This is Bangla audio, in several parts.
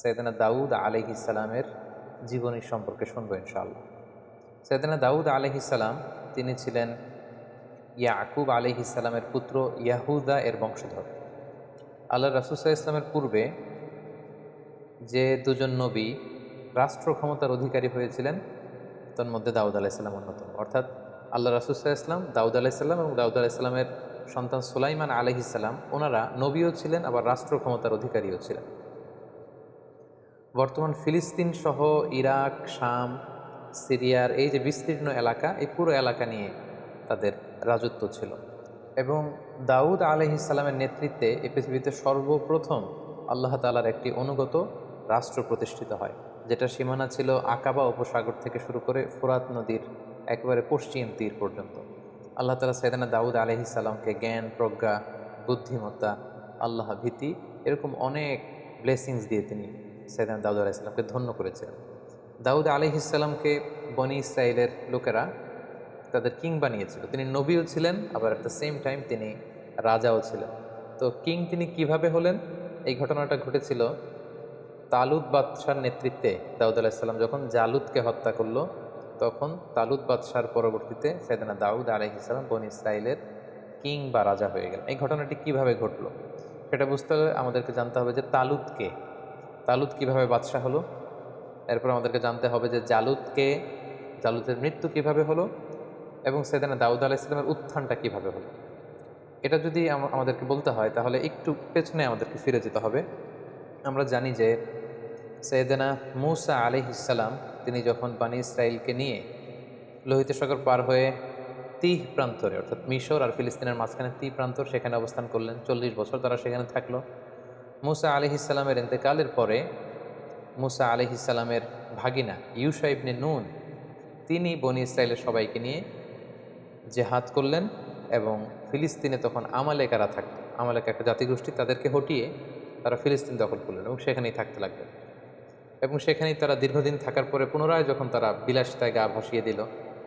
সৈয়দনা দাউদ আলাইহিস সালামের জীবনী সম্পর্কে শুনবো ইনশাআল্লাহ। সৈয়দনা দাউদ আলাইহিস সালাম তিনি ছিলেন ইয়াকুব আলাইহিস সালামের পুত্র ইয়াহুদা এর বংশধর। আল্লাহ রাসূল সাল্লাল্লাহু আলাইহি ওয়াসাল্লামের পূর্বে যে দুজন নবী রাষ্ট্র ক্ষমতার অধিকারী হয়েছিলেন তার মধ্যে দাউদ আলাইহিস সালাম অন্যতম। অর্থাৎ আল্লাহ রাসূল সাল্লাল্লাহু আলাইহি ওয়াসাল্লাম, দাউদ আলাইহিস সালাম এবং দাউদ আলাইহিস সালামের সন্তান সুলাইমান আলাইহিস সালাম, ওনারা নবীও ছিলেন আবার রাষ্ট্র ক্ষমতার অধিকারীও ছিলেন। বর্তমান ফিলিস্তিন সহ ইরাক, শাম, সিরিয়ার এই যে বিস্তীর্ণ এলাকা, এই পুরো এলাকা নিয়ে তাদের রাজত্ব ছিল। এবং দাউদ আলাইহিস সালামের নেতৃত্বে এই পৃথিবীতে সর্বপ্রথম আল্লাহ তাআলার একটি অনুগত রাষ্ট্র প্রতিষ্ঠিত হয়, যেটা সীমানা ছিল আকাবা উপসাগর থেকে শুরু করে ফোরাত নদীর একেবারে পশ্চিম তীর পর্যন্ত। আল্লাহ তাআলা সাইয়েদনা দাউদ আলাইহিস সালামকে জ্ঞান, প্রজ্ঞা, বুদ্ধিমত্তা, আল্লাহ ভীতি এরকম অনেক ব্লেসিংস দিয়ে তিনি সাইয়েদনা দাউদ আলাইহিস সালামকে ধন্য করেছেন। দাউদ আলাইহিস সালামকে বনি ইসরাইলের লোকেরা তাদের কিং বানিয়েছিল। তিনি নবীও ছিলেন, আবার অ্যাট দ্য সেম টাইম তিনি রাজাও ছিলেন। তো কিং তিনি কিভাবে হলেন? এই ঘটনাটা ঘটেছিল তালুত বাদশার নেতৃত্বে। দাউদ আলাইহিস সালাম যখন জালুতকে হত্যা করলো, তখন তালুত বাদশার পরবর্তীতে সাইয়েদনা দাউদ আলাইহিস সালাম বনি ইসরাইলের কিং বা রাজা হয়ে গেলেন। এই ঘটনাটি কিভাবে ঘটলো সেটা বুঝতে হলে আমাদেরকে জানতে হবে যে তালুতকে, তালুত কিভাবে বাদশাহ হলো। এরপর আমাদেরকে জানতে হবে যে জালুতকে, জালুতের মৃত্যু কিভাবে হলো, এবং সাইয়েদনা দাউদ আলাইহিস সালামের উত্থানটা কিভাবে হলো। এটা যদি আমাদেরকে বলতে হয় তাহলে একটু পেছনে আমাদেরকে ফিরে যেতে হবে। আমরা জানি যে সাইয়েদনা মূসা আলাইহিস সালাম তিনি যখন বনি ইসরাইলকে নিয়ে লোহিত সাগর পার হয়ে তিহ প্রান্তরে, অর্থাৎ মিশর আর ফিলিস্তিনের মাঝখানে তিহ প্রান্তর, সেখানে অবস্থান করলেন। 40 বছর তারা সেখানে থাকলো। মূসা আলাইহিস সালামের ইন্তেকালের পরে মূসা আলাইহিস সালামের ভাগিনা ইউশা ইবনে নুন তিনি বনি ইসরাইলের সবাইকে নিয়ে জেহাদ করলেন, এবং ফিলিস্তিনে তখন আমালেকারা থাকতো। আমালেকা একটা জাতিগোষ্ঠী, তাদেরকে হটিয়ে তারা ফিলিস্তিন দখল করলেন এবং সেখানেই থাকতে লাগলেন। এবং সেখানেই তারা দীর্ঘদিন থাকার পরে পুনরায় যখন তারা বিলাসিতায় গা ভাসিয়ে দিল,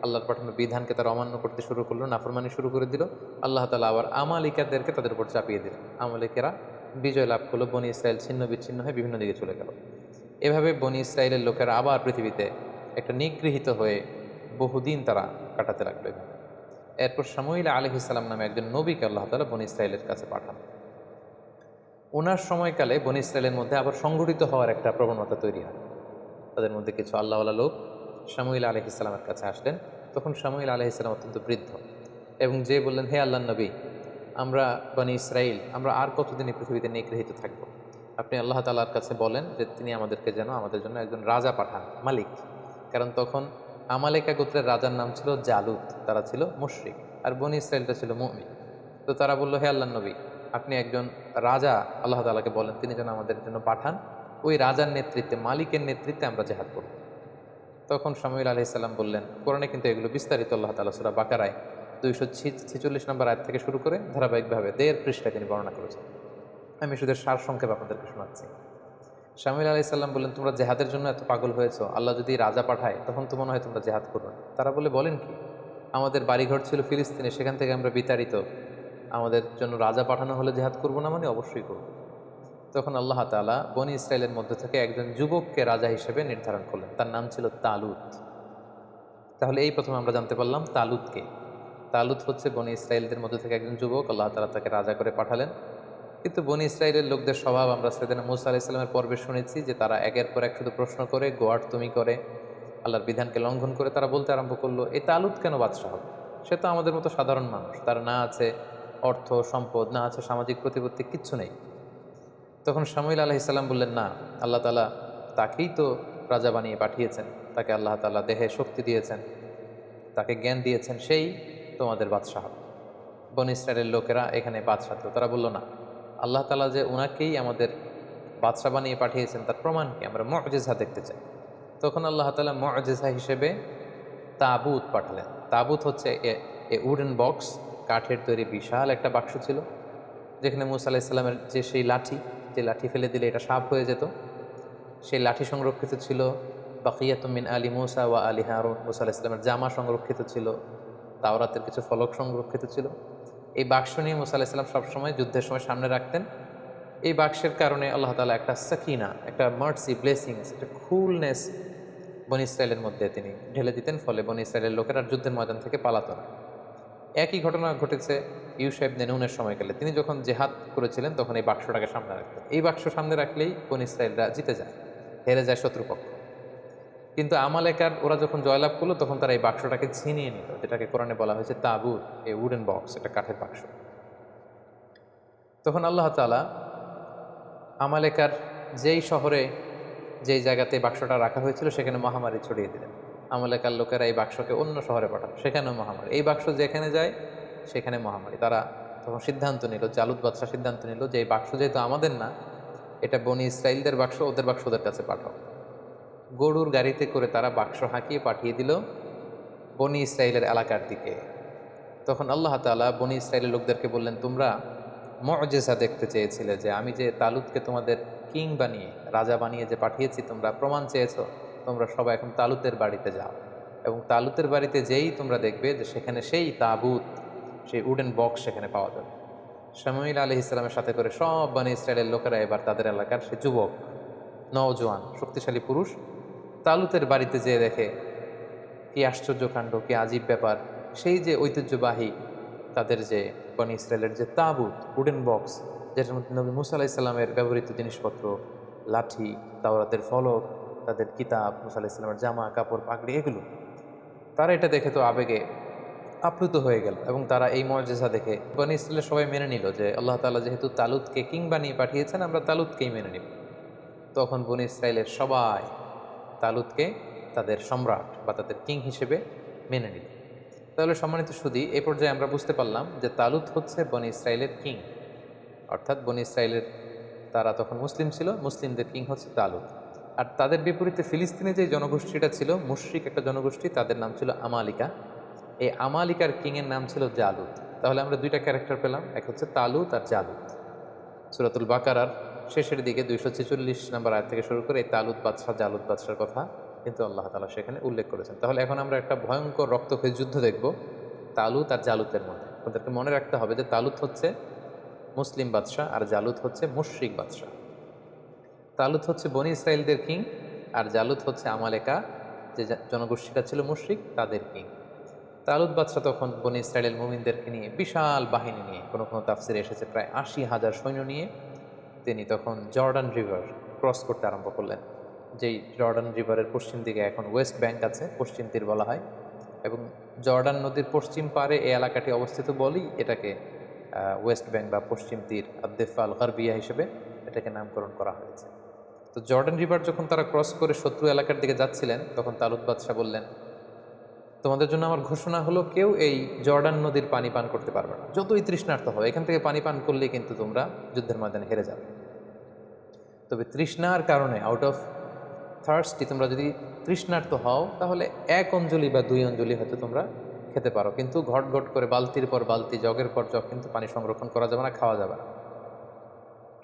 আল্লাহর পাঠানো বিধানকে তারা অমান্য করতে শুরু করলো, নাফরমানি শুরু করে দিল, আল্লাহ তাআলা আবার আমালিকাদেরকে তাদের উপর চাপিয়ে দিলেন। আমালিকেরা বিজয় লাভ করলো, বনি ইসরাইল ছিন্ন বিচ্ছিন্ন হয়ে বিভিন্ন দিকে চলে গেল। এভাবে বনি ইসরাইলের লোকেরা আবার পৃথিবীতে একটা নিগৃহীত হয়ে বহুদিন তারা কাটাতে লাগলো। এরপর শামুইল আলাইহিস সালাম নামে একজন নবীকে আল্লাহ তাআলা বনি ইসরাইলের কাছে পাঠান। ওনার সময়কালে বনি ইসরাইলের মধ্যে আবার সংগঠিত হওয়ার একটা প্রবণতা তৈরি হয়। তাদের মধ্যে কিছু আল্লাহওয়ালা লোক শামুইল আলাইহিস সালামের কাছে আসলেন। তখন শামুইল আলাইহিস সালাম অত্যন্ত বৃদ্ধ, এবং যে বললেন, হে আল্লাহর নবী, আমরা বনি ইসরাইল আমরা আর কতদিন এই পৃথিবীতে নিগৃহীত থাকবো? আপনি আল্লাহ তাআলার কাছে বলেন যে তিনি আমাদেরকে যেন আমাদের জন্য একজন রাজা পাঠান, মালিক। কারণ তখন আমালেকা গোত্রের রাজার নাম ছিল জালুত, তারা ছিল মুশরিক, আর বনি ইসরাইলটা ছিল মুমিন। তো তারা বলল, হে আল্লাহর নবী, আপনি একজন রাজা আল্লাহ তাআলাকে বলেন তিনি যেন আমাদের জন্য পাঠান, ওই রাজার নেতৃত্বে, মালিকের নেতৃত্বে আমরা জেহাদ করব। তখন শামুইল আলাইহিস সালাম বললেন, কোরআনে কিন্তু এগুলো বিস্তারিত আল্লাহ তাআলা সূরা বাকারায় 246 নম্বর আয়াত থেকে শুরু করে ধারাবাহিকভাবে 1.5 পৃষ্ঠায় তিনি বর্ণনা করেছেন। আমি শুধু সার সংক্ষেপ আপনাদেরকে শোনাচ্ছি। শামুইল আলাইহিস সালাম বললেন, তোমরা জেহাদের জন্য এত পাগল হয়েছো, আল্লাহ যদি রাজা পাঠায় তখন তো মনে হয় তোমরা জেহাদ করবে না। তারা বলেন কি, আমাদের বাড়িঘর ছিল ফিলিস্তিনে, সেখান থেকে আমরা বিতাড়িত, আমাদের জন্য রাজা পাঠানো হলে জেহাদ করবো না? মানে অবশ্যই করব। তখন আল্লাহ তাআলা বনি ইসরাইলের মধ্যে থেকে একজন যুবককে রাজা হিসেবে নির্ধারণ করলেন, তার নাম ছিল তালুত। তাহলে এই প্রথমে আমরা জানতে পারলাম তালুতকে। তালুত হচ্ছে বনি ইসরাইলদের মধ্যে থেকে একজন যুবক, আল্লাহ তাআলা তাকে রাজা করে পাঠালেন। কিন্তু বনি ইসরাইলের লোকদের স্বভাব আমরা সাইয়েদনা মূসা আলাইহিস সালামের পর্বে শুনেছি যে তারা একের পর এক শুধু প্রশ্ন করে, গোয়ার তুমি করে, আল্লাহর বিধানকে লঙ্ঘন করে। তারা বলতে আরম্ভ করলো, এই তালুত কেন বাদশাহ হবে? সে তো আমাদের মতো সাধারণ মানুষ, তার না আছে অর্থ সম্পদ, না আছে সামাজিক প্রতিপত্তি, কিচ্ছু নেই। তখন শামুইল আলাইহিস সালাম বললেন, না, আল্লাহ তাআলা তাকেই তো রাজা বানিয়ে পাঠিয়েছেন, তাকে আল্লাহ তাআলা দেহে শক্তি দিয়েছেন, তাকে জ্ঞান দিয়েছেন, সেই তোমাদের বাদশাহ হবে। বনি ইসরাইলের লোকেরা এখানে বাদশাহ, তো তারা বলল, না, আল্লাহ তাআলা যে ওনাকেই আমাদের বাদশাহ বানিয়ে পাঠিয়েছেন তার প্রমাণ কি? আমরা মুআজিজা দেখতে চাই। তখন আল্লাহ তাআলা মুআজিজা হিসেবে তাবুত পাঠালেন। তাবুত হচ্ছে এ উডেন বক্স, কাঠের তৈরি বিশাল একটা বাক্স ছিল, যেখানে মূসা আলাইহিস সালামের যে সেই লাঠি, যে লাঠি ফেলে দিলে এটা সাপ হয়ে যেত, সেই লাঠি সংরক্ষিত ছিল। বাকিয়াতুম মিন আলি মূসা ওয়া আলি হারুন, মূসা আলাইহিস সালামের জামা সংরক্ষিত ছিল, তাওরাতের কিছু ফলক সংরক্ষিত ছিল। এই বাক্স নিয়ে মূসা আলাইহিস সালাম সবসময় যুদ্ধের সময় সামনে রাখতেন, এই বাক্সের কারণে আল্লাহ তাআলা একটা সাকিনা, একটা মার্সি, ব্লেসিংস, একটা কুলনেস বনী ইসরায়েলের মধ্যে তিনি ঢেলে দিতেন, ফলে বনী ইসরায়েলের লোকেরা যুদ্ধের ময়দান থেকে পালাতো না। একই ঘটনা ঘটেছে ইউশা ইবনে নুনের সময়কালে। তিনি যখন জেহাদ করেছিলেন তখন এই বাক্সটাকে সামনে রাখতেন। এই বাক্স সামনে রাখলেই বনী ইসরায়েলরা জিতে যায়, হেরে যায় শত্রুপক্ষ। কিন্তু আমালেকার ওরা যখন জয়লাভ করলো তখন তারা এই বাক্সটাকে ছিনিয়ে নিল, যেটাকে কোরআনে বলা হয়েছে তাবুত, এই উডেন বক্স, এটা কাঠের বাক্স। তখন আল্লাহ তাআলা আমালেকার যেই শহরে, যেই জায়গাতে বাক্সটা রাখা হয়েছিল সেখানে মহামারী ছড়িয়ে দিলেন। আমালেকার লোকেরা এই বাক্সকে অন্য শহরে পাঠালো, সেখানেও মহামারী। এই বাক্স যেখানে যায় সেখানে মহামারী। তারা তখন সিদ্ধান্ত নিল, জালুত বাদশাহ সিদ্ধান্ত নিল যে এই বাক্স যেহেতু আমাদের না, এটা বনি ইসরাইলদের বাক্স, ওদের বাক্স ওদের কাছে পাঠাও। গরুর গাড়িতে করে তারা বাক্স হাঁকিয়ে পাঠিয়ে দিল বনি ইসরাইলের এলাকার দিকে। তখন আল্লাহ তাআলা বনি ইসরাইলের লোকদেরকে বললেন, তোমরা মুআজিজা দেখতে চেয়েছিলে, যে আমি যে তালুতকে তোমাদের কিং বানিয়ে, রাজা বানিয়ে যে পাঠিয়েছি, তোমরা প্রমাণ চেয়েছো। তোমরা সবাই এখন তালুতের বাড়িতে যাও, এবং তালুতের বাড়িতে যেই তোমরা দেখবে যে সেখানে সেই তাবুত, সেই উডেন বক্স সেখানে পাওয়া যাবে। শামুইল আলাইহিস সালামের সাথে করে সব বনি ইসরাইলের লোকেরা এবার তাদের এলাকার সে যুবক, নওজোয়ান, শক্তিশালী পুরুষ তালুতের বাড়িতে যেয়ে দেখে কি আশ্চর্য কাণ্ড, কি আজীব ব্যাপার। সেই যে ঐতিহ্যবাহী তাদের যে বনি ইসরায়েলের যে তাবুত, উডেন বক্স, যেটার মধ্যে নবী মুসা আলাইহিস সালামের ব্যবহৃত জিনিসপত্র, লাঠি, তাওরাতের ফলক, তাদের কিতাব, মুসা আলাইহিস সালামের জামা কাপড়, পাগড়ি, এগুলো তারা এটা দেখে তো আবেগে আপ্লুত হয়ে গেল, এবং তারা এই মুআজিজা দেখে বনি ইসরায়েলের সবাই মেনে নিল যে আল্লাহ তাআলা যেহেতু তালুতকে কিং বানিয়ে পাঠিয়েছেন, আমরা তালুতকেই মেনে নিব। তখন বনি ইসরায়েলের সবাই তালুতকে তাদের সম্রাট বা তাদের কিং হিসেবে মেনে নিল। তাহলে সম্মানিত সুধী, এই পর্যায়ে আমরা বুঝতে পারলাম যে তালুত হচ্ছে বনি ইসরায়েলের কিং, অর্থাৎ বনি ইসরায়েলের তারা তখন মুসলিম ছিল, মুসলিমদের কিং হচ্ছে তালুত। আর তাদের বিপরীতে ফিলিস্তিনে যে জনগোষ্ঠীটা ছিল, মুশরিক একটা জনগোষ্ঠী, তাদের নাম ছিল আমালিকা। এই আমালিকার কিংয়ের নাম ছিল জালুত। তাহলে আমরা দুইটা ক্যারেক্টার পেলাম, এক হচ্ছে তালুত আর জালুত। সূরাতুল বাকারার শেষের দিকে 246 নম্বর আয়াত থেকে শুরু করে এই তালুত বাদশাহ, জালুত বাদশার কথা কিন্তু আল্লাহ তাআলা সেখানে উল্লেখ করেছেন। তাহলে এখন আমরা একটা ভয়ঙ্কর রক্তক্ষয়ী যুদ্ধ দেখব তালুত আর জালুতের মধ্যে। আমাদেরকে মনে রাখতে হবে যে তালুত হচ্ছে মুসলিম বাদশাহ আর জালুত হচ্ছে মুশরিক বাদশাহ। তালুত হচ্ছে বনি ইসরায়েলদের কিং, আর জালুত হচ্ছে আমালেকা, যে জনগোষ্ঠীটা ছিল মুশরিক, তাদের কিং। তালুত বাদশাহ তখন বনি ইসরায়েলের মুমিনদেরকে নিয়ে বিশাল বাহিনী নিয়ে, কোনো কোনো তাফসিরে এসেছে প্রায় 80,000 সৈন্য নিয়ে তিনি তখন জর্ডান রিভার ক্রস করতে আরম্ভ করলেন। যেই জর্ডান রিভারের পশ্চিম দিকে এখন ওয়েস্ট ব্যাংক আছে, পশ্চিম তীর বলা হয়, এবং জর্ডান নদীর পশ্চিম পারে এই এলাকাটি অবস্থিত বলেই এটাকে ওয়েস্ট ব্যাংক বা পশ্চিম তীর আদ-দিফা আল-গারবিয়া হিসেবে এটাকে নামকরণ করা হয়েছে। তো জর্ডান রিভার যখন তারা ক্রস করে শত্রু এলাকার দিকে যাচ্ছিলেন, তখন তালুত বাদশাহ বললেন, তোমাদের জন্য আমার ঘোষণা হলো, কেউ এই জর্ডান নদীর পানি পান করতে পারবে না, যতই তৃষ্ণার্ত হবে। এখান থেকে পানি পান করলেই কিন্তু তোমরা যুদ্ধের ময়দানে হেরে যাবে। তবে তৃষ্ণার কারণে, আউট অফ থার্স্টি, তোমরা যদি তৃষ্ণার্ত হও তাহলে 1 অঞ্জলি বা 2 অঞ্জলি হয়তো তোমরা খেতে পারো, কিন্তু ঘট ঘট করে বালতির পর বালতি, জগের পর জগ কিন্তু পানি সংরক্ষণ করা যাবে না, খাওয়া যাবে না।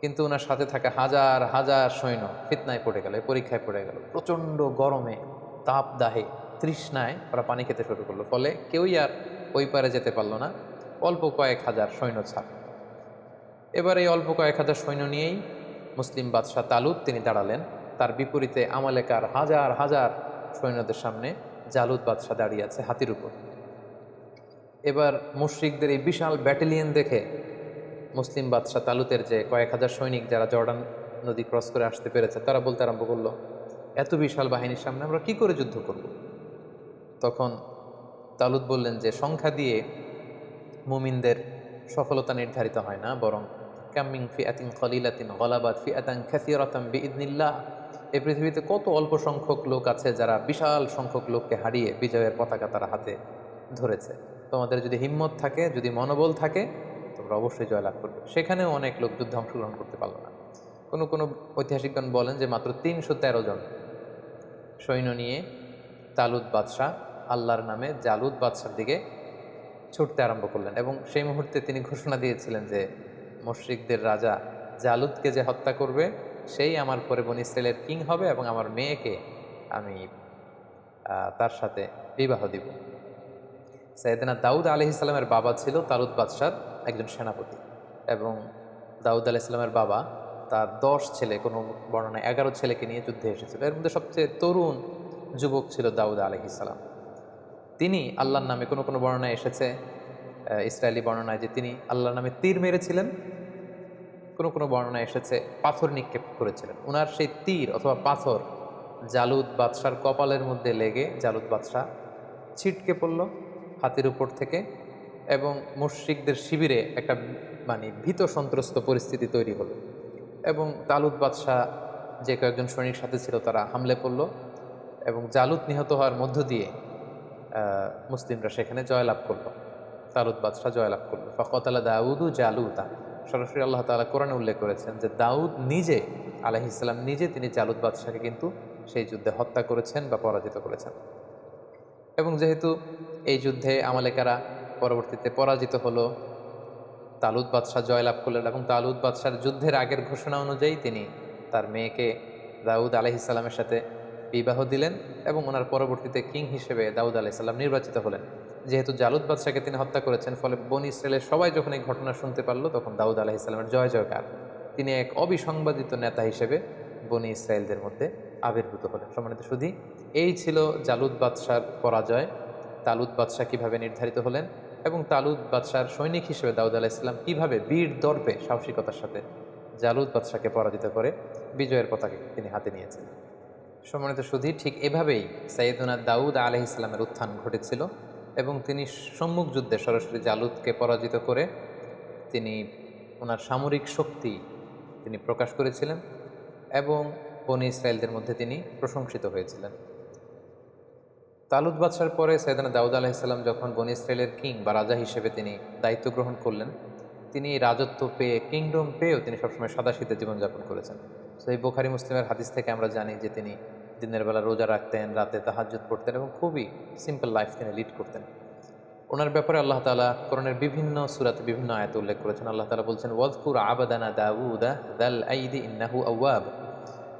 কিন্তু ওনার সাথে থাকা হাজার হাজার সৈন্য ফিতনায় পড়ে গেল, পরীক্ষায় পড়ে গেল। প্রচণ্ড গরমে, তাপ দাহে, তৃষ্ণায় ওরা পানি খেতে শুরু করলো, ফলে কেউই আর ওই পারে যেতে পারলো না, অল্প কয়েক হাজার সৈন্য ছাড়। এবার এই অল্প কয়েক হাজার সৈন্য নিয়েই মুসলিম বাদশাহ তালুত তিনি দাঁড়ালেন। তার বিপরীতে আমালেকার হাজার হাজার সৈন্যদের সামনে জালুত বাদশাহ দাঁড়িয়ে আছে হাতির উপর। এবার মুশরিকদের এই বিশাল ব্যাটালিয়ন দেখে মুসলিম বাদশাহ তালুতের যে কয়েক হাজার সৈনিক যারা জর্ডান নদী ক্রস করে আসতে পেরেছে, তারা বলতে আরম্ভ করলো, এত বিশাল বাহিনীর সামনে আমরা কি করে যুদ্ধ করব? তখন তালুত বললেন যে সংখ্যা দিয়ে মুমিনদের সফলতা নির্ধারিত হয় না, বরং কামিং ফিআতিন কলিলাতিন গলাবাত ফিআতান কাসীরাতান বিইذনিল্লাহ। এই পৃথিবীতে কত অল্প সংখ্যক লোক আছে যারা বিশাল সংখ্যক লোককে হারিয়ে বিজয়ের পতাকা তারা হাতে ধরেছে। তোমাদের যদি হিম্মত থাকে, যদি মনোবল থাকে, তোমরা অবশ্যই জয়লাভ করবে। সেখানেও অনেক লোক যুদ্ধে অংশগ্রহণ করতে পারলো না। কোনো কোনো ঐতিহাসিকগণ বলেন যে মাত্র 313 জন সৈন্য নিয়ে তালুত বাদশাহ আল্লাহর নামে জালুত বাদশার দিকে ছুটতে আরম্ভ করলেন, এবং সেই মুহূর্তে তিনি ঘোষণা দিয়েছিলেন যে মুশরিকদের রাজা জালুতকে যে হত্যা করবে সেই আমার পরে বনী ইসরায়েলের কিং হবে, এবং আমার মেয়েকে আমি তার সাথে বিবাহ দিব। সাইয়েদনা দাউদ আলাইহিস সালামের বাবা ছিল তালুত বাদশার একজন সেনাপতি, এবং দাউদ আলাইহিস সালামের বাবা তার 10 ছেলে, কোনো বর্ণনায় 11 ছেলেকে নিয়ে যুদ্ধে এসেছিল। এর মধ্যে সবচেয়ে তরুণ যুবক ছিল দাউদ আলাইহিস সালাম। তিনি আল্লাহর নামে কোনো কোনো বর্ণনায় এসেছে, ইসরায়েলি বর্ণনায়, যে তিনি আল্লাহর নামে তীর মেরেছিলেন। কোনো কোনো বর্ণনায় এসেছে পাথর নিক্ষেপ করেছিলেন। ওনার সেই তীর অথবা পাথর জালুদ বাদশার কপালের মধ্যে লেগে জালুদ বাদশাহ ছিটকে পড়ল হাতির উপর থেকে, এবং মুশরিকদের শিবিরে একটা মানে ভীত সন্ত্রস্ত পরিস্থিতি তৈরি হলো, এবং তালুত বাদশাহ যে কয়েকজন সৈনিক সাথে ছিল তারা হামলে পড়ল, এবং জালুত নিহত হওয়ার মধ্য দিয়ে মুসলিমরা সেখানে জয়লাভ করলো। তালুত বাদশাহ জয়লাভ করলো। ফাকাতালা দাউদু জালুতা, সরাসরি আল্লাহ তাআলা কোরআনে উল্লেখ করেছেন যে দাউদ নিজে আলাইহিস সালাম নিজে তিনি জালুত বাদশাহকে কিন্তু সেই যুদ্ধে হত্যা করেছেন বা পরাজিত করেছেন। এবং যেহেতু এই যুদ্ধে আমালেকারা পরবর্তীতে পরাজিত হলো, তালুত বাদশাহ জয়লাভ করলেন, এবং তালুত বাদশার যুদ্ধের আগের ঘোষণা অনুযায়ী তিনি তার মেয়েকে দাউদ আলাইহিস সালামের সাথে বিবাহ দিলেন, এবং ওনার পরবর্তীতে কিং হিসেবে দাউদ আলাইহিস সালাম নির্বাচিত হলেন। যেহেতু জালুত বাদশাকে তিনি হত্যা করেছেন, ফলে বনী ইসরায়েলের সবাই যখন এই ঘটনা শুনতে পারলো, তখন দাউদ আলাইহিস সালামের জয় জয়কার। তিনি এক অবিসংবাদিত নেতা হিসেবে বনী ইসরায়েলদের মধ্যে আবির্ভূত হলেন। সম্মানিত সুধী, এই ছিল জালুত বাদশার পরাজয়। তালুত বাদশাহ কীভাবে নির্ধারিত হলেন, এবং তালুত বাদশার সৈনিক হিসেবে দাউদ আলাইহিস সালাম কীভাবে বীর দর্পে সাহসিকতার সাথে জালুত বাদশাকে পরাজিত করে বিজয়ের পতাকা তিনি হাতে নিয়েছেন। সম্মানিত সুধী, ঠিক এভাবেই সাইয়েদুনা দাউদ আলাইহিস সালামের উত্থান ঘটেছিল, এবং তিনি সম্মুখ যুদ্ধে সরাসরি জালুতকে পরাজিত করে তিনি ওনার সামরিক শক্তি তিনি প্রকাশ করেছিলেন, এবং বনী ইসরায়েলদের মধ্যে তিনি প্রশংসিত হয়েছিলেন। তালুত বাদশার পরে সাইয়েদনা দাউদ আলাইহিস সালাম যখন বনী ইসরায়েলের কিং বা রাজা হিসেবে তিনি দায়িত্ব গ্রহণ করলেন, তিনি রাজত্ব পেয়ে, কিংডম পেয়েও তিনি সবসময় সাদাসিধে জীবনযাপন করেছেন। তো এই বুখারী মুসলিমের হাদিস থেকে আমরা জানি যে তিনি দিনের বেলা রোজা রাখতেন, রাতে তাহাজ্জুদ পড়তেন, এবং খুবই সিম্পল লাইফ তিনি লিড করতেন। ওনার ব্যাপারে আল্লাহ তাআলা কোরআনের বিভিন্ন সূরাতে বিভিন্ন আয়াতে উল্লেখ করেছেন। আল্লাহ তাআলা বলছেন, ওয়াযকুর আবাদানা দাউদা যাল আইদি ইন্নাহু আওয়াব।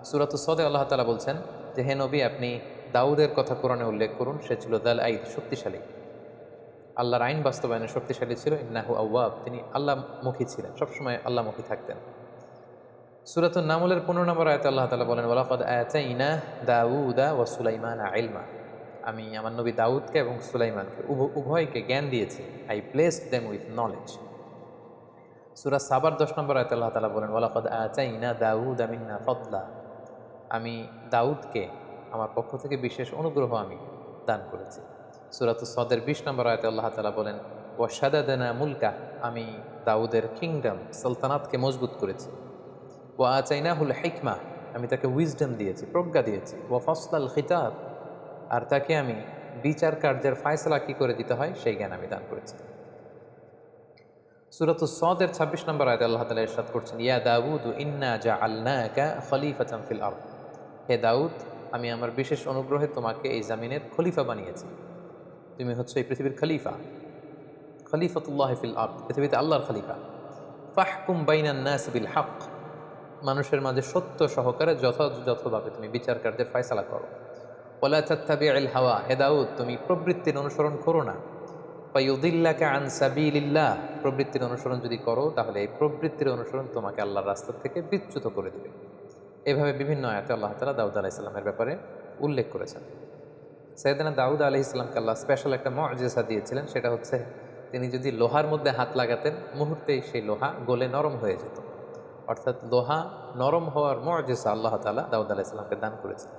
সূরাতুস সাদে আল্লাহ তাআলা বলছেন যে, হে নবী, আপনি দাউদের কথা কোরআনে উল্লেখ করুন, সে ছিল যাল আইদ, শক্তিশালী, আল্লাহর আইন বাস্তবায়নে শক্তিশালী ছিল। ইন্নাহু আওয়াব, তিনি আল্লাহমুখী ছিলেন, সবসময় আল্লাহমুখী থাকতেন। সূরাতুন নামলের 15 নম্বর আয়াতে আল্লাহ তাআলা বলেন, ওয়ালাকাদ আতাইনা দাউদা ওয়া সুলাইমানা ইলমা, আমি আমার নবী দাউদকে এবং সুলাইমানকে উভয়কে জ্ঞান দিয়েছি। I placed them with knowledge. সূরা সাবার 10 নম্বর আয়াতে আল্লাহ তাআলা বলেন, ওয়ালাকাদ আতাইনা দাউদা মিন্না ফাদলা, আমি দাউদকে আমার পক্ষ থেকে বিশেষ অনুগ্রহ আমি দান করেছি। সূরাতুস সাদের 20 নম্বর আয়াতে আল্লাহ তাআলা বলেন, ওয়া শাদাদানা মুলকা, আমি দাউদের কিংডম সালতানাতকে মজবুত করেছি। ওয়া আতাইনাহুল হিকমা, আমি তাকে উইজডম দিয়েছি, প্রজ্ঞা দিয়েছি। ওয়া ফাসলাল খিতাব, আর তাকে আমি বিচার কার্যের ফায়সালা কি করে দিতে হয় সেই জ্ঞান আমি দান করেছি। সূরাতুস সাদের 26 নম্বর আয়াতে আল্লাহ তাআলা ইরশাদ করছেন, ইয়া দাউদ ইন্না জাআলনাকা খলিফাতান ফিল আরদ, হে দাউদ, আমি আমার বিশেষ অনুগ্রহে তোমাকে এই জামিনের খলিফা বানিয়েছি। তুমি হচ্ছে এই পৃথিবীর খলিফা, খলিফাতুল্লাহ ফিল আরদ, পৃথিবীতে আল্লাহর খলিফা। ফাহকুম বাইনান নাস বিল হক, মানুষের মাঝে সত্য সহকারে যথাযথভাবে তুমি বিচার কার্যের ফায়সালা করো। ওয়ালা তাত্তাবিউল হাওয়া, হে দাউদ, তুমি প্রবৃত্তির অনুসরণ করো না। ফায়ুদিল্লাকা আন সাবিলিল্লাহ, প্রবৃত্তির অনুসরণ যদি করো তাহলে এই প্রবৃত্তির অনুসরণ তোমাকে আল্লাহর রাস্তা থেকে বিচ্যুত করে দেবে। এভাবে বিভিন্ন আয়াতে আল্লাহ তাআলা দাউদ আলাইহিস সালামের ব্যাপারে উল্লেখ করেছেন। সাইয়েদনা দাউদ আলাইহিস সালামকে আল্লাহ স্পেশাল একটা মুআজিজা দিয়েছিলেন, সেটা হচ্ছে তিনি যদি লোহার মধ্যে হাত লাগাতেন, মুহূর্তেই সেই লোহা গলে নরম হয়ে যেত। অর্থাৎ লোহা নরম হওয়ার মুআজিজা আল্লাহ তাআলা দাউদ আলাইহিস সালামকে দান করেছেন।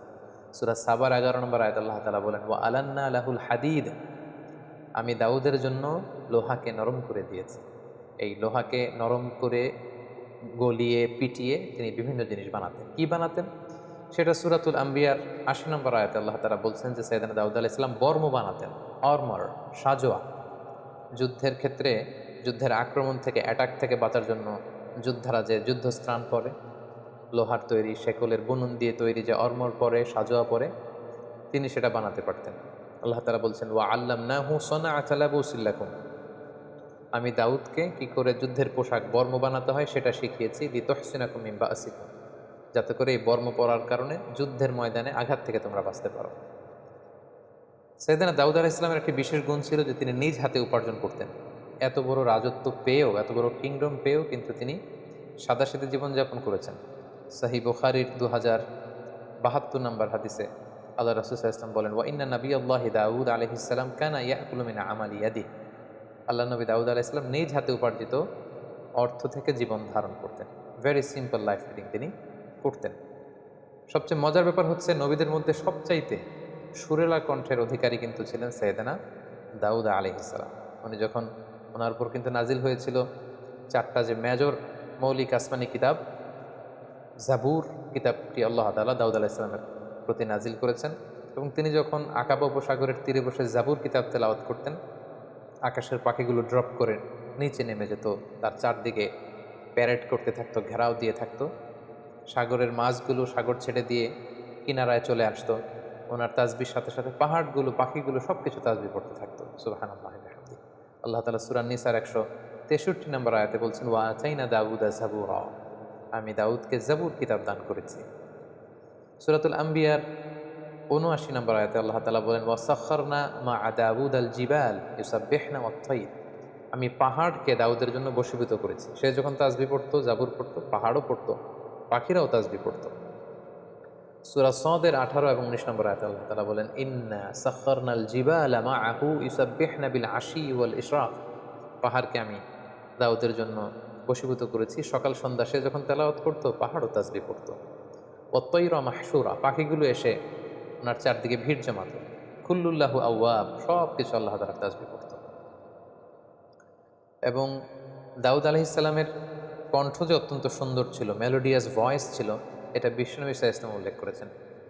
সূরা সাবার 11 নম্বর আয়াতে আল্লাহ তাআলা বলেন, ওয়া আলান্না লাহুল হাদিদ, আমি দাউদের জন্য লোহাকে নরম করে দিয়েছি। এই লোহাকে নরম করে গলিয়ে পিটিয়ে তিনি বিভিন্ন জিনিস বানাতেন। কি বানাতেন সেটা সূরাতুল আম্বিয়ার 80 নম্বর আয়াতে আল্লাহ তাআলা বলছেন যে সাইয়েদনা দাউদ আলাইহিস সালাম বর্ম বানাতেন, আর্মার, সাজোয়া। যুদ্ধের ক্ষেত্রে যুদ্ধের আক্রমণ থেকে, অ্যাটাক থেকে বাঁচার জন্য যোদ্ধারা যে যুদ্ধস্ত্রাণ পরে, লোহার তৈরি শেকলের বুনন দিয়ে তৈরি যে আর্মার পরে, সাজোয়া পরে, তিনি সেটা বানাতে পারতেন। আল্লাহ তাআলা বলছেন, ওয়া আল্লামনাহু সানাআতা লাবুসিল লাকুম, আমি দাউদকে কি করে যুদ্ধের পোশাক বর্ম বানাতে হয় সেটা শিখিয়েছি। লিতুহসিনাকুম মিন বাসিকুম, যাতে করে এই বর্ম পরার কারণে যুদ্ধের ময়দানে আঘাত থেকে তোমরা বাঁচতে পারো। সাইয়েদনা দাউদ আলাইহিস সালামের একটি বিশেষ গুণ ছিল যে তিনি নিজ হাতে উপার্জন করতেন। এত বড় রাজত্ব পেয়েও, এত বড় কিংডম পেয়েও কিন্তু তিনি সাদাসিধে জীবনযাপন করেছেন। সহিহ বুখারীর 2072 নম্বর হাদিসে আল্লাহ রাসূল সাল্লাল্লাহু আলাইহি ওয়াসাল্লাম বলেন, ওয়া ইন্না নাবিয়াল্লাহি দাউদ আলাইহিস সালাম কানা ইয়াকুলু মিন আমালি ইয়াদিহি। আল্লাহ নবী দাউদ আলাইহিস সালাম নিজ হাতে উপার্জিত অর্থ থেকে জীবন ধারণ করতেন। ভেরি সিম্পল লাইফ লিডিং তিনি করতেন। সবচেয়ে মজার ব্যাপার হচ্ছে নবীদের মধ্যে সবচাইতে সুরেলা কণ্ঠের অধিকারী কিন্তু ছিলেন সাইয়েদনা দাউদ আলাইহিস সালাম। উনি যখন ওনার উপর কিন্তু নাজিল হয়েছিল 4টা যে মেজর মৌলিক আসমানি কিতাব, জাবুর কিতাবটি আল্লাহ তাআলা দাউদ আলাইহিস সালামের প্রতি নাজিল করেছেন, এবং তিনি যখন আকাবা উপসাগরের তীরে বসে জাবুর কিতাব তেলাওয়াত করতেন, আকাশের পাখিগুলো ড্রপ করে নিচে নেমে যেত, তার চারদিকে প্যারেড করতে থাকতো, ঘেরাও দিয়ে থাকতো। সাগরের মাছগুলো সাগর ছেড়ে দিয়ে কিনারায় চলে আসতো। ওনার তাসবির সাথে সাথে পাহাড়গুলো, পাখিগুলো সব কিছু তাসবিহ পড়তে থাকতো। সুবহানাল্লাহি ওয়া বিহামদিহি। আল্লাহ তাআলা সূরা নিসার 163 নম্বর আয়াতে বলছেন, ওয়া আতাইনা দাউদা জাবুরা, আমি দাউদকে জাবুর কিতাব দান করেছি। সূরাতুল আম্বিয়ার 79 নম্বর আয়াতে আল্লাহ তাআলা বলেন, ওয়া সাখখারনা মা দাউদ আল জিবাল ইউসাব্বিহনা ওয়াত তাইর, আমি পাহাড়কে দাউদের জন্য বশীভূত করেছি। সে যখন তাসবিহ পড়তো, জাবুর পড়তো, পাহাড়ও পড়তো, পাখিরাও তাসবিহ পড়তো। সূরা সদের 18 এবং 19 নম্বর আয়াতে আল্লাহ তাআলা বলেন, ইন্না সাখখারনাল জিবালা মাআহু ইউসাব্বিহনা বিল আশি ওয়াল ইশরাক, পাহাড়কে আমি দাউদের জন্য বশীভূত করেছি। সকাল সন্ধ্যা সে যখন তেলাওয়াত করতো, পাহাড়ও তাসবিহ পড়তো। ওয়াত তাইরা মাহশুরা, পাখিগুলো এসে ওনার চারদিকে ভিড় জমাতো। কুল্লুল্লাহু আওয়াব, সব কিছু আল্লাহ তাআলার তাসবিহ পড়তো। এবং দাউদ আলাইহিস সালামের কণ্ঠ যে অত্যন্ত সুন্দর ছিল, মেলোডিয়াস ভয়েস ছিল, এটা বিশ্বনবী সাল্লাল্লাহু আলাইহি ওয়াসাল্লাম উল্লেখ করেছেন।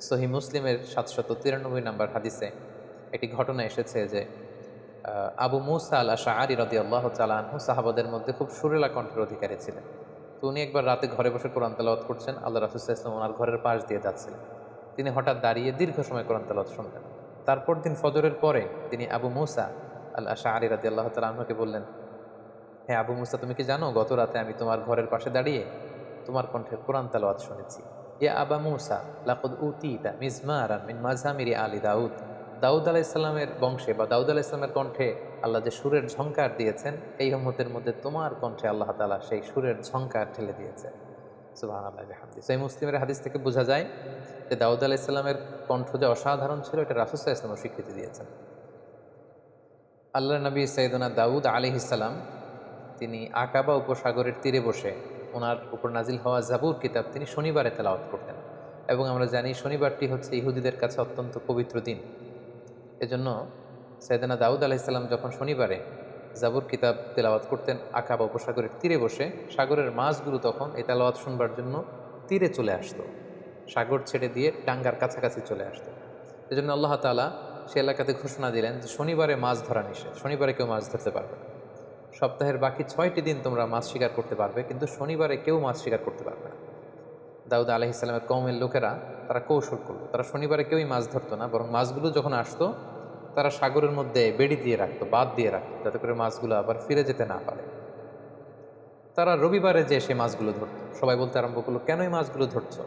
সহিহ মুসলিমের 793 নম্বর হাদিসে একটি ঘটনা এসেছে যে আবু মুসা আল আশআরী রাদিয়াল্লাহু তাআলা আনহু সাহাবাদের মধ্যে খুব সুরেলা কণ্ঠের অধিকারী ছিলেন। তো উনি একবার রাতে ঘরে বসে কোরআন তেলাওয়াত করছেন, আল্লাহ রাসূল সাল্লাল্লাহু আলাইহি ওয়াসাল্লাম ওনার ঘরের পাশ দিয়ে যাচ্ছিলেন। তিনি হঠাৎ দাঁড়িয়ে দীর্ঘ সময় কোরআন তেলাওয়াত শুনলেন। তারপর দিন ফজরের পরে তিনি আবু মুসা আল আশআরী রাদিয়াল্লাহু তাআলা আনহুকে বললেন, হ্যাঁ আবু মুসা, তুমি কি জানো গত রাতে আমি তোমার ঘরের পাশে দাঁড়িয়ে তোমার কণ্ঠে কোরআন তেলাওয়াত শুনেছি। ইয়া আবা মুসা লাকাদ উতিতা মিজমারান মিন মাজামিরি আলি দাউদ, দাউদ আলাইহিস সালামের বংশে বা দাউদ আলাইহিস সালামের কণ্ঠে আল্লাহ যে সুরের ঝংকার দিয়েছেন, এই উম্মতের মধ্যে তোমার কণ্ঠে আল্লাহ তাআলা সেই সুরের ঝংকার ঠেলে দিয়েছে। সুবহানাল্লাহি ওয়া বিহামদিহি। সহিহ মুসলিমের হাদিস থেকে বোঝা যায় যে দাউদ আলাইহিস সালামের কণ্ঠ যে অসাধারণ ছিল, এটা রাসূল সাল্লাল্লাহু আলাইহি ওয়াসাল্লাম স্বীকৃতি দিয়েছেন। আল্লাহর নবী সাইয়েদনা দাউদ আলাইহিস সালাম তিনি আকাবা উপসাগরের তীরে বসে ওনার উপর নাজিল হওয়া জাবুর কিতাব তিনি শনিবারে তেলাওয়াত করতেন। এবং আমরা জানি শনিবারটি হচ্ছে ইহুদিদের কাছে অত্যন্ত পবিত্র দিন। এজন্য সাইয়েদনা দাউদ আলাইহিস সালাম যখন শনিবারে জাবুর কিতাব তেলাওয়াত করতেন আকাবা উপসাগরের তীরে বসে, সাগরের মাছগুলো তখন এই তেলাওয়াত শুনবার জন্য তীরে চলে আসতো, সাগর ছেড়ে দিয়ে টাঙ্গার কাছাকাছি চলে আসতো। এজন্য আল্লাহ তাআলা সে এলাকাতে ঘোষণা দিলেন যে শনিবারে মাছ ধরা নিষেধ, শনিবারে কেউ মাছ ধরতে পারবে না। সপ্তাহের বাকি 6টি দিন তোমরা মাছ শিকার করতে পারবে, কিন্তু শনিবারে কেউ মাছ শিকার করতে পারবে না। দাউদ আলাইহিস সালামের কওমের লোকেরা তারা কৌশল করলো, তারা শনিবারে কেউই মাছ ধরতো না, বরং মাছগুলো যখন আসতো তারা সাগরের মধ্যে বেড়ি দিয়ে রাখতো, বাঁধ দিয়ে রাখতো, যাতে করে মাছগুলো আবার ফিরে যেতে না পারে। তারা রবিবারে যে সে মাছগুলো ধরতো। সবাই বলতে আরম্ভ করলো, কেন এই মাছগুলো ধরছো?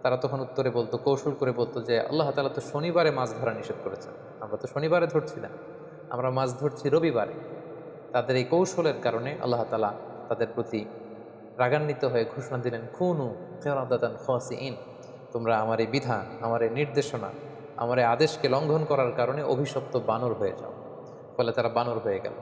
তারা তখন উত্তরে বলতো, কৌশল করে বলতো যে আল্লাহ তাআলা তো শনিবারে মাছ ধরা নিষেধ করেছেন, আমরা তো শনিবারে ধরছি না, আমরা মাছ ধরছি রবিবারে। তাদের এই কৌশলের কারণে আল্লাহ তাআলা তাদের প্রতি রাগান্বিত হয়ে ঘোষণা দিলেন, কুনু কিরাদাতান খাসিইন, তোমরা আমার এই বিধান, আমার এই নির্দেশনা, আমার এই আদেশকে লঙ্ঘন করার কারণে অভিশপ্ত বানর হয়ে যাও। ফলে তারা বানর হয়ে গেল।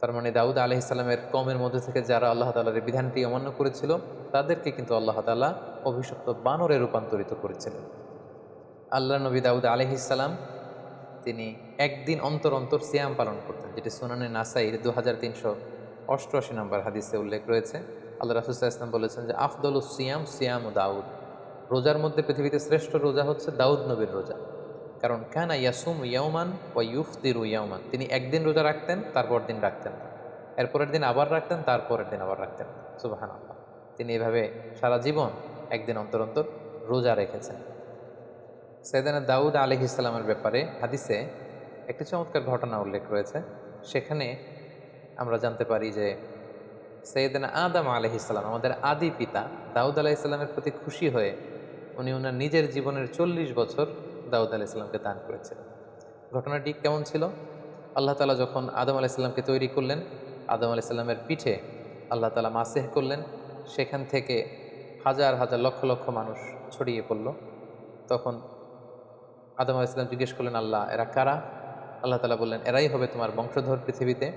তার মানে দাউদ আলাইহিস সালামের কওমের মধ্যে থেকে যারা আল্লাহ তাআলার এই বিধানটি অমান্য করেছিল, তাদেরকে কিন্তু আল্লাহ তাআলা অভিশপ্ত বানরে রূপান্তরিত করেছিলেন। আল্লাহ নবী দাউদ আলাইহিস সালাম তিনি একদিন অন্তর অন্তর সিয়াম পালন করতেন, যেটি সুনানে নাসাইর 2388 নম্বর হাদিসে উল্লেখ রয়েছে। আল্লাহ রাসূল সাল্লাল্লাহু আলাইহি ওয়াসাল্লাম বলেছেন যে আফদলুস সিয়াম সিয়ামু দাউদ, রোজার মধ্যে পৃথিবীতে শ্রেষ্ঠ রোজা হচ্ছে দাউদ নবীর রোজা। কারণ কানা ইয়াসুমু ইয়াওমান ওয়া ইউফতিরু ইয়াওমান, তিনি একদিন রোজা রাখতেন, তারপর দিন রাখতেন না, এরপরের দিন আবার রাখতেন, তারপরের দিন আবার রাখতেন না। সুবহানাল্লাহ, তিনি এভাবে সারা জীবন একদিন অন্তর অন্তর রোজা রেখেছেন। সাইয়েদনা দাউদ আলাইহিস সালামের ব্যাপারে হাদিসে একটি চমৎকার ঘটনা উল্লেখ রয়েছে। সেখানে আমরা জানতে পারি যে সাইয়েদনা আদম আলাইহিস সালাম, আমাদের আদি পিতা, দাউদ আলাইহিস সালামের প্রতি খুশি হয়ে উনি ওনার নিজের জীবনের 40 বছর দাউদ আলাইহিস সালামকে দান করেছিলেন। ঘটনাটি কেমন ছিল? আল্লাহ তাআলা যখন আদম আলাইহিস সালামকে তৈরি করলেন, আদম আলাইহিস সালামের পিঠে আল্লাহ তাআলা মাসিহ করলেন, সেখান থেকে হাজার হাজার লক্ষ লক্ষ মানুষ ছড়িয়ে পড়ল। তখন আদম আলাইহিস সালাম জিজ্ঞেস করলেন, আল্লাহ এরা কারা? আল্লাহ তাআলা বললেন, এরাই হবে তোমার বংশধর পৃথিবীতে।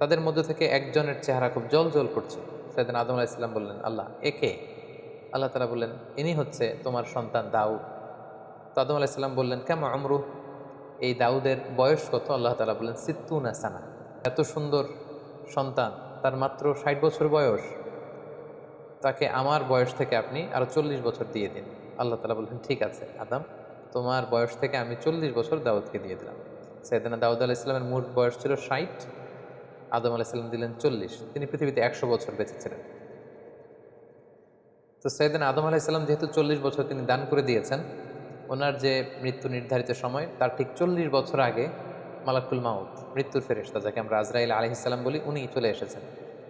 তাদের মধ্য থেকে একজনের চেহারা খুব জ্বলজ্বল করছে। সাইয়েদনা আদম আলাইহিস সালাম বললেন, আল্লাহ একে? আল্লাহ তাআলা বললেন, ইনি হচ্ছে তোমার সন্তান দাউদ। তো আদম আলাইহিস সালাম বললেন, কেমন আমরু, এই দাউদের বয়স কত? আল্লাহ তাআলা বললেন, সিত্তুনা সানা। এত সুন্দর সন্তান, তার মাত্র 60 বছর বয়স, তাকে আমার বয়স থেকে আপনি আরো 40 বছর দিয়ে দিন। আল্লাহ তাআলা বললেন, ঠিক আছে আদম, তোমার বয়স থেকে আমি 40 বছর দাউদকে দিয়ে দিলাম। সাইয়েদনা দাউদ আলাইহিস সালামের মোট বয়স ছিল 60, আদম আলাইহিস সালাম দিলেন 40। তিনি পৃথিবীতে 100 বছর বেঁচে ছিলেন। তো সাইয়েদনা আদম আলাইহিস সালাম যেহেতু 40 বছর তিনি দান করে দিয়েছেন, ওনার যে মৃত্যু নির্ধারিত সময় তার ঠিক 40 বছর আগে মালাকুল মাউত, মৃত্যুর ফেরেশতা, যাকে আমরা আজরাইল আলাইহিস সালাম বলি, উনি চলে এসেছেন।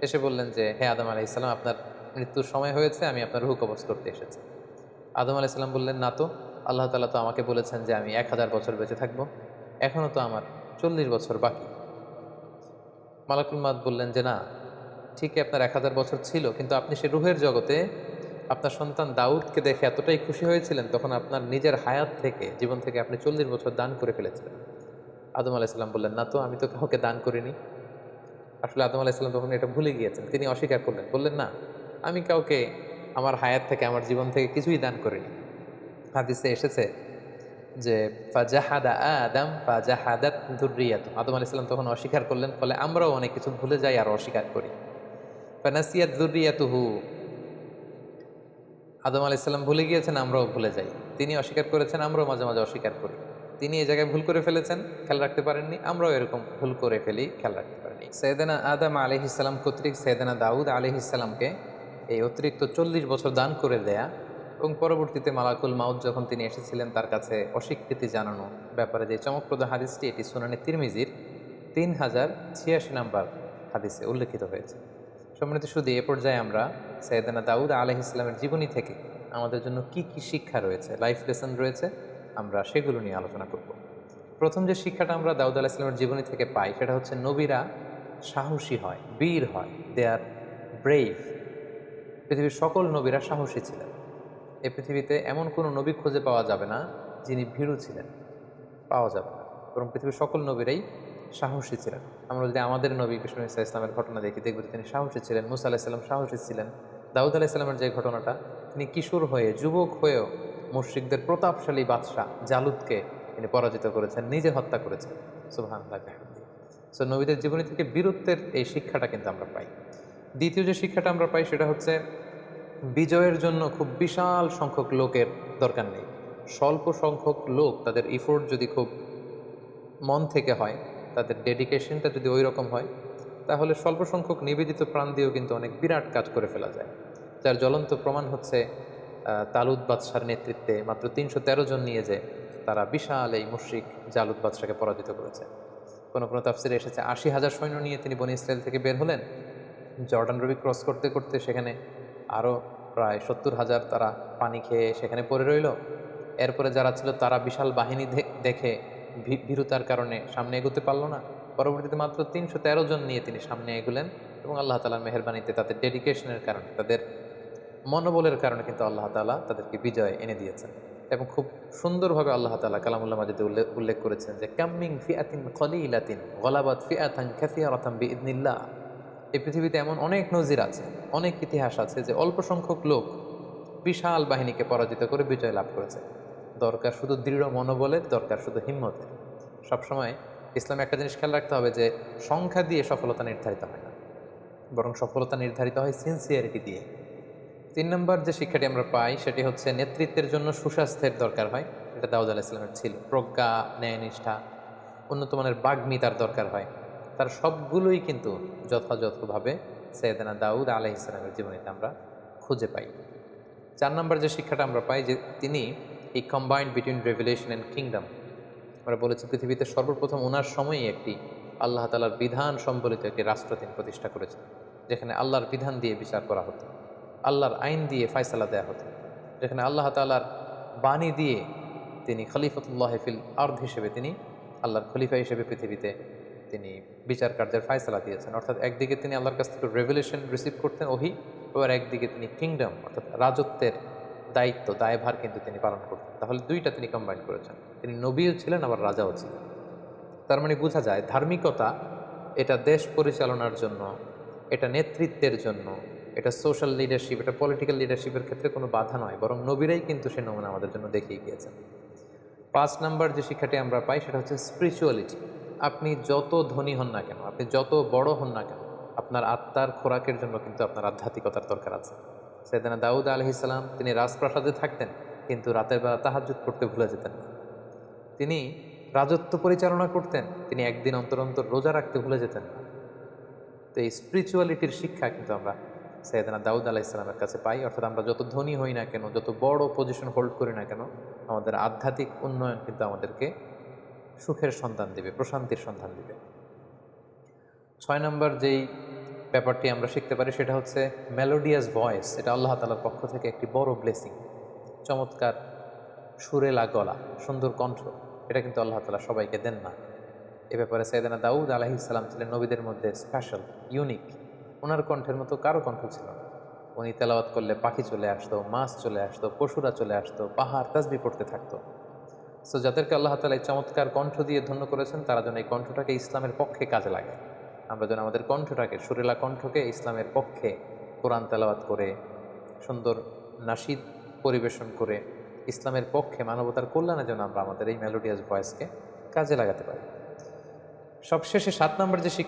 এসে বললেন যে, হে আদম আলাইহিস সালাম, আপনার মৃত্যুর সময় হয়েছে, আমি আপনার রূহ কবজ করতে এসেছি। আদম আলাইহিস সালাম বললেন, না তো, আল্লাহ তাআলা তো আমাকে বলেছেন যে আমি 1000 বছর বেঁচে থাকবো, এখনও তো আমার 40 বছর বাকি। মালাকুল মাউত বললেন যে, না, ঠিকই আপনার 1000 বছর ছিল, কিন্তু আপনি সে রুহের জগতে আপনার সন্তান দাউদকে দেখে এতটাই খুশি হয়েছিলেন, তখন আপনার নিজের হায়াত থেকে, জীবন থেকে আপনি 40 বছর দান করে ফেলেছিলেন। আদম আলাইহিস সালাম বললেন, না তো, আমি তো কাউকে দান করিনি। আসলে আদম আলাইহিস সালাম তখন এটা ভুলে গিয়েছেন, তিনি অস্বীকার করলেন, বললেন, না, আমি কাউকে আমার হায়াত থেকে, আমার জীবন থেকে কিছুই দান করিনি। হাদিসে এসেছে যে ফাজাহাদা আদম ফাজাহাদাত যুররিয়াতু, আদম আলাইহিস সালাম তখন অস্বীকার করলেন, ফলে আমরাও অনেক কিছু ভুলে যাই আর অস্বীকার করি। ফানাসিয়াত যুররিয়াতুহু, আদম আলাইহিস সালাম ভুলে গিয়েছেন, আমরাও ভুলে যাই। তিনি অস্বীকার করেছেন, আমরাও মাঝে মাঝে অস্বীকার করি। তিনি এই জায়গায় ভুল করে ফেলেছেন, খেয়াল রাখতে পারেননি, আমরাও এরকম ভুল করে ফেলি, খেয়াল রাখতে পারিনি। সাইয়েদনা আদম আলাইহিস সালাম কর্তৃক সাইয়েদনা দাউদ আলাইহিস সালামকে এই অতিরিক্ত 40 বছর দান করে দেয়া, এবং পরবর্তীতে মালাকুল মাউত যখন তিনি এসেছিলেন তার কাছে অস্বীকৃতি জানানো ব্যাপারে যে চমকপ্রদ হাদিসটি, এটি সুনানে তিরমিজির 3086 নম্বর হাদিসে উল্লেখিত হয়েছে। সম্মানিত সুধী, এ পর্যায়ে আমরা সাইয়েদনা দাউদ আলাইহিস সালামের জীবনী থেকে আমাদের জন্য কি কি শিক্ষা রয়েছে, লাইফ লেসন রয়েছে, আমরা সেগুলো নিয়ে আলোচনা করব। প্রথম যে শিক্ষাটা আমরা দাউদ আলাইহিস সালামের জীবনী থেকে পাই, সেটা হচ্ছে নবীরা সাহসী হয়, বীর হয়, দে আর ব্রেভ। পৃথিবীর সকল নবীরা সাহসী ছিলেন। এই পৃথিবীতে এমন কোনো নবী খুঁজে পাওয়া যাবে না যিনি ভীরু ছিলেন, পাওয়া যাবে না, বরং পৃথিবীর সকল নবীরাই সাহসী ছিলেন। আমরা যদি আমাদের নবী বিষ্ণু ঈসা ইসলামের ঘটনা দেখি, দেখব তিনি সাহসী ছিলেন। মুসা আলাইহিস সালাম সাহসী ছিলেন। দাউদ আলাইহিস সালামের যে ঘটনাটা, তিনি কিশোর হয়ে, যুবক হয়েও মুশরিকদের প্রতাপশালী বাদশাহ জালুতকে তিনি পরাজিত করেছেন, নিজে হত্যা করেছেন। সুবহানাল্লাহ বিহামদিহি। সো নবীদের জীবনী থেকে বীরত্বের এই শিক্ষাটা কিন্তু আমরা পাই। দ্বিতীয় যে শিক্ষাটা আমরা পাই, সেটা হচ্ছে বিজয়ের জন্য খুব বিশাল সংখ্যক লোকের দরকার নেই। স্বল্প সংখ্যক লোক, তাদের ইফোর্ট যদি খুব মন থেকে হয়, তাদের ডেডিকেশনটা যদি ওই রকম হয়, তাহলে স্বল্প সংখ্যক নিবেদিত প্রাণ দিয়েও কিন্তু অনেক বিরাট কাজ করে ফেলা যায়। যার জ্বলন্ত প্রমাণ হচ্ছে তালুত বাদশার নেতৃত্বে মাত্র 313 জন নিয়ে যে তারা বিশাল এই মুশরিক জালুত বাদশাকে পরাজিত করেছে। কোনো কোনো তাফসিরে এসেছে 80,000 সৈন্য নিয়ে তিনি বনী ইসরায়েল থেকে বের হলেন। জর্ডান নদী ক্রস করতে করতে সেখানে আরও প্রায় 70,000 তারা পানি খেয়ে সেখানে পড়ে রইল। এরপরে যারা ছিল তারা বিশাল বাহিনী দেখে ভীরুতার কারণে সামনে এগোতে পারল না। পরবর্তীতে মাত্র 313 জন নিয়ে তিনি সামনে এগোলেন, এবং আল্লাহ তাআলার মেহেরবানিতে, তাদের ডেডিকেশনের কারণে, তাদের মনোবলের কারণে কিন্তু আল্লাহ তাআলা তাদেরকে বিজয় এনে দিয়েছেন। এবং খুব সুন্দরভাবে আল্লাহ তাআলা কালামুল্লাহ মাজিদে উল্লেখ করেছেন যে কাম্মিং ফিআতিন কলিলাতিন গলাবাত ফিআতান কাসীরাতান বিইذনিল্লাহ। এই পৃথিবীতে এমন অনেক নজির আছে, অনেক ইতিহাস আছে যে অল্প সংখ্যক লোক বিশাল বাহিনীকে পরাজিত করে বিজয় লাভ করেছে। দরকার শুধু দৃঢ় মনোবলের, দরকার শুধু হিম্মতের। সবসময় ইসলামে একটা জিনিস খেয়াল রাখতে হবে যে সংখ্যা দিয়ে সফলতা নির্ধারিত হয় না, বরং সফলতা নির্ধারিত হয় সিনসিয়ারিটি দিয়ে। 3 নম্বর যে শিক্ষাটি আমরা পাই, সেটি হচ্ছে নেতৃত্বের জন্য সুস্বাস্থ্যের দরকার হয়। এটা দাউদ আলাইহিস সালামের ছিল। প্রজ্ঞা, ন্যায়নিষ্ঠা, উন্নত মানের বাগ্মিতার দরকার হয়। তার সবগুলোই কিন্তু যথাযথভাবে সাইয়েদনা দাউদ আলাইহিস সালামের জীবনীতে আমরা খুঁজে পাই। 4 নম্বর যে শিক্ষাটা আমরা পাই, যে তিনি এই combined between revelation and kingdom, আমরা বলেছি পৃথিবীতে সর্বপ্রথম ওনার সময়ই একটি আল্লাহ তাআলার বিধান সম্বলিত একটি রাষ্ট্র তিনি প্রতিষ্ঠা করেছেন, যেখানে আল্লাহর বিধান দিয়ে বিচার করা হতো, আল্লাহর আইন দিয়ে ফায়সালা দেওয়া হতো, যেখানে আল্লাহ তাআলার বাণী দিয়ে তিনি খলিফাতুল্লাহ ফিল আরদ হিসেবে, তিনি আল্লাহর খলিফা হিসেবে পৃথিবীতে তিনি বিচার কার্যের ফায়সালা দিয়েছেন। অর্থাৎ একদিকে তিনি আল্লাহর কাছ থেকে রেভেলেশন রিসিভ করতেন, ওহী, আবার একদিকে তিনি কিংডম অর্থাৎ রাজত্বের দায়ভার কিন্তু তিনি পালন করতেন। তাহলে দুইটা তিনি কম্বাইন করেছেন, তিনি নবীও ছিলেন আবার রাজাও ছিলেন। তার মানে বোঝা যায় ধার্মিকতা এটা দেশ পরিচালনার জন্য, এটা নেতৃত্বের জন্য, এটা সোশ্যাল লিডারশিপ, এটা পলিটিক্যাল লিডারশিপের ক্ষেত্রে কোনো বাধা নয়, বরং নবীরাই কিন্তু সে নমুনা আমাদের জন্য দেখিয়ে গিয়েছেন। 5 নাম্বার যে শিক্ষাটি আমরা পাই সেটা হচ্ছে স্পিরিচুয়ালিটি। আপনি যত ধনী হন না কেন, আপনি যত বড় হন না কেন, আপনার আত্মার খোরাকের জন্য কিন্তু আপনার আধ্যাত্মিকতার দরকার আছে। সাইয়েদনা দাউদ আলাইহিস সালাম তিনি রাজপ্রাসাদে থাকতেন, কিন্তু রাতের বেলা তাহাজ্জুদ পড়তে ভুলে যেতেন না। তিনি রাজত্ব পরিচালনা করতেন, তিনি একদিন অন্তর অন্তর রোজা রাখতে ভুলে যেতেন না। তো এই স্পিরিচুয়ালিটির শিক্ষা কিন্তু আমরা সাইয়েদনা দাউদ আলাইহিস সালামের কাছে পাই। অর্থাৎ আমরা যত ধনী হই না কেন, যত বড় পজিশন হোল্ড করি না কেন, আমাদের আধ্যাত্মিক উন্নয়ন কিন্তু আমাদেরকে সুখের সন্ধান দিবে, প্রশান্তির সন্ধান দিবে। 6 নম্বর যেই ব্যাপারটি আমরা শিখতে পারি সেটা হচ্ছে মেলোডিয়াস ভয়েস। এটা আল্লাহ তাআলার পক্ষ থেকে একটি বড় ব্লেসিং। চমৎকার সুরেলা গলা, সুন্দর কণ্ঠ, এটা কিন্তু আল্লাহ তাআলা সবাইকে দেন না। এ ব্যাপারে সাইয়েদনা দাউদ আলাইহিস সালাম ছিলেন নবীদের মধ্যে স্পেশাল, ইউনিক। ওনার কণ্ঠের মতো কারো কণ্ঠ ছিল না। উনি তেলাওয়াত করলে পাখি চলে আসতো, মাছ চলে আসতো, পশুরা চলে আসতো, পাহাড় তাসবিহ পড়তে থাকতো। সো যাদেরকে আল্লাহ তাআলা এই চমৎকার কণ্ঠ দিয়ে ধন্য করেছেন, তারা যেন এই কণ্ঠটাকে ইসলামের পক্ষে কাজে লাগায়। আমরা যেন আমাদের কণ্ঠটাকে, সুরেলা কণ্ঠকে ইসলামের পক্ষে কোরআন তেলাওয়াত করে, সুন্দর নাশিদ পরিবেশন করে, ইসলামের পক্ষে, মানবতার কল্যাণে যেন আমরা আমাদের এই মেলোডিয়াস ভয়েসকে কাজে লাগাতে পারি। সবশেষে 7 নম্বর যে শিক্ষা